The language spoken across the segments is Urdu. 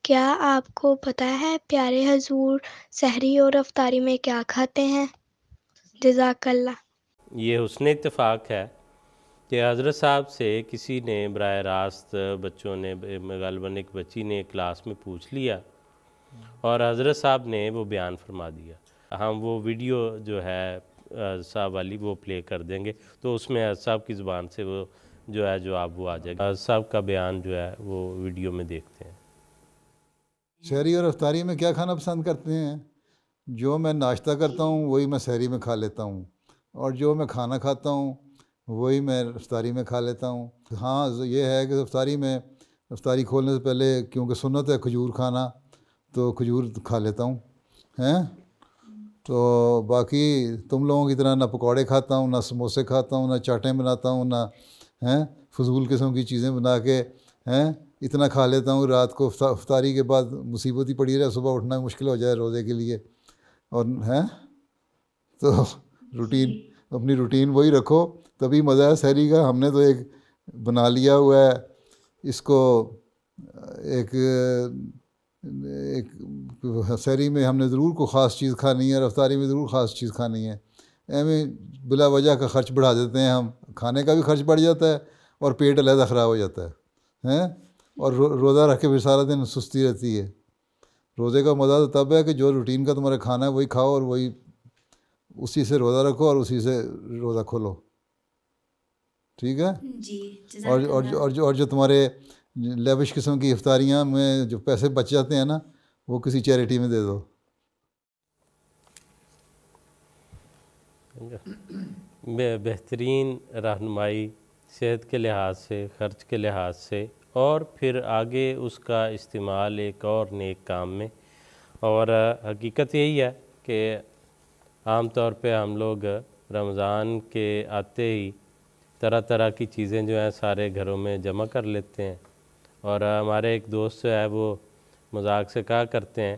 کیا آپ کو پتہ ہے پیارے حضور سحری اور افطاری میں کیا کھاتے ہیں؟ جزاک اللہ۔ یہ حسن اتفاق ہے کہ حضرت صاحب سے کسی نے براہ راست بچوں نے غالباً ایک بچی نے کلاس میں پوچھ لیا اور حضرت صاحب نے وہ بیان فرما دیا۔ ہم وہ ویڈیو جو ہے حضرت صاحب والی وہ پلے کر دیں گے، تو اس میں حضرت صاحب کی زبان سے وہ جو ہے جواب وہ آ جائے گا۔ حضرت صاحب کا بیان جو ہے وہ ویڈیو میں دیکھتے ہیں۔ سحری اور افطاری میں کیا کھانا پسند کرتے ہیں؟ جو میں ناشتہ کرتا ہوں وہی میں سحری میں کھا لیتا ہوں، اور جو میں کھانا کھاتا ہوں وہی میں افطاری میں کھا لیتا ہوں۔ ہاں یہ ہے کہ افطاری کھولنے سے پہلے کیونکہ سنت ہے کھجور کھانا، تو کھجور کھا لیتا ہوں ہیں۔ تو باقی تم لوگوں کی طرح نہ پکوڑے کھاتا ہوں، نہ سموسے کھاتا ہوں، نہ چاٹیں بناتا ہوں، نہ فضول قسم کی چیزیں بنا کے اتنا کھا لیتا ہوں رات کو افطاری کے بعد مصیبت ہی پڑی رہے، صبح اٹھنا مشکل ہو جائے روزے کے لیے۔ اور تو اپنی روٹین وہی رکھو تبھی مزہ ہے سحری کا۔ ہم نے تو ایک بنا لیا ہوا ہے اس کو، ایک سحری میں ہم نے ضرور کوئی خاص چیز کھانی ہے اور افطاری میں ضرور خاص چیز کھانی ہے۔ بلا وجہ کا خرچ بڑھا دیتے ہیں ہم، کھانے کا بھی خرچ بڑھ جاتا ہے اور پیٹ علیحدہ خراب ہو جاتا ہے اور روزہ رکھ کے پھر سارا دن سستی رہتی ہے۔ روزے کا مزہ تو تب ہے کہ جو روٹین کا تمہارا کھانا ہے وہی کھاؤ اور وہی اسی سے روزہ رکھو اور اسی سے روزہ کھولو، ٹھیک ہے؟ اور جو تمہارے لیوش قسم کی افطاریاں میں جو پیسے بچ جاتے ہیں نا، وہ کسی چیریٹی میں دے دو۔ بہترین رہنمائی صحت کے لحاظ سے، خرچ کے لحاظ سے، اور پھر آگے اس کا استعمال ایک اور نیک کام میں۔ اور حقیقت یہی ہے کہ عام طور پہ ہم لوگ رمضان کے آتے ہی طرح طرح کی چیزیں جو ہیں سارے گھروں میں جمع کر لیتے ہیں، اور ہمارے ایک دوست جو ہے وہ مذاق سے کہا کرتے ہیں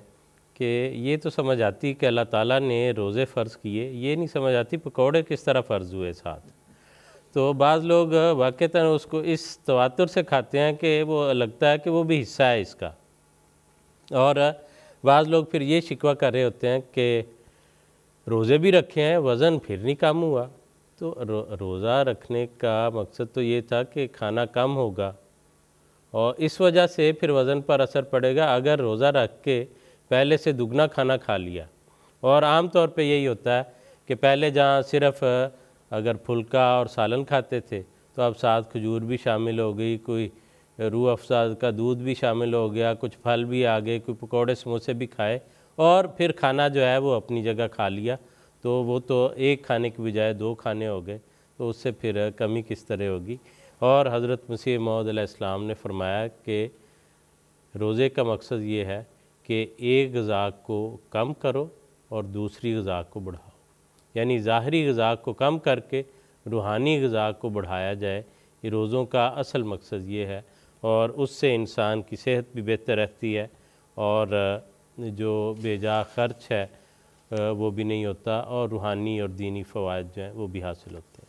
کہ یہ تو سمجھ آتی کہ اللہ تعالیٰ نے روزے فرض کیے، یہ نہیں سمجھ آتی پکوڑے کس طرح فرض ہوئے ساتھ۔ تو بعض لوگ واقعتاً اس کو اس تواتر سے کھاتے ہیں کہ وہ لگتا ہے کہ وہ بھی حصہ ہے اس کا، اور بعض لوگ پھر یہ شکوہ کر رہے ہوتے ہیں کہ روزے بھی رکھے ہیں وزن پھر نہیں کم ہوا۔ تو روزہ رکھنے کا مقصد تو یہ تھا کہ کھانا کم ہوگا، اور اس وجہ سے پھر وزن پر اثر پڑے گا اگر روزہ رکھ کے پہلے سے دگنا کھانا کھا لیا۔ اور عام طور پہ یہی ہوتا ہے کہ پہلے جہاں صرف اگر پھلکا اور سالن کھاتے تھے تو اب ساتھ کھجور بھی شامل ہو گئی، کوئی روح افزا کا دودھ بھی شامل ہو گیا، کچھ پھل بھی آ گئے، کوئی پکوڑے سموسے بھی کھائے، اور پھر کھانا جو ہے وہ اپنی جگہ کھا لیا۔ تو وہ تو ایک کھانے کی بجائے دو کھانے ہو گئے، تو اس سے پھر کمی کس طرح ہوگی۔ اور حضرت مسیح موعود علیہ السلام نے فرمایا کہ روزے کا مقصد یہ ہے کہ ایک غذا کو کم کرو اور دوسری غذا کو بڑھاؤ، یعنی ظاہری غذا کو کم کر کے روحانی غذا کو بڑھایا جائے۔ یہ روزوں کا اصل مقصد یہ ہے، اور اس سے انسان کی صحت بھی بہتر رہتی ہے، اور جو بے جا خرچ ہے وہ بھی نہیں ہوتا، اور روحانی اور دینی فوائد جو ہیں وہ بھی حاصل ہوتے ہیں۔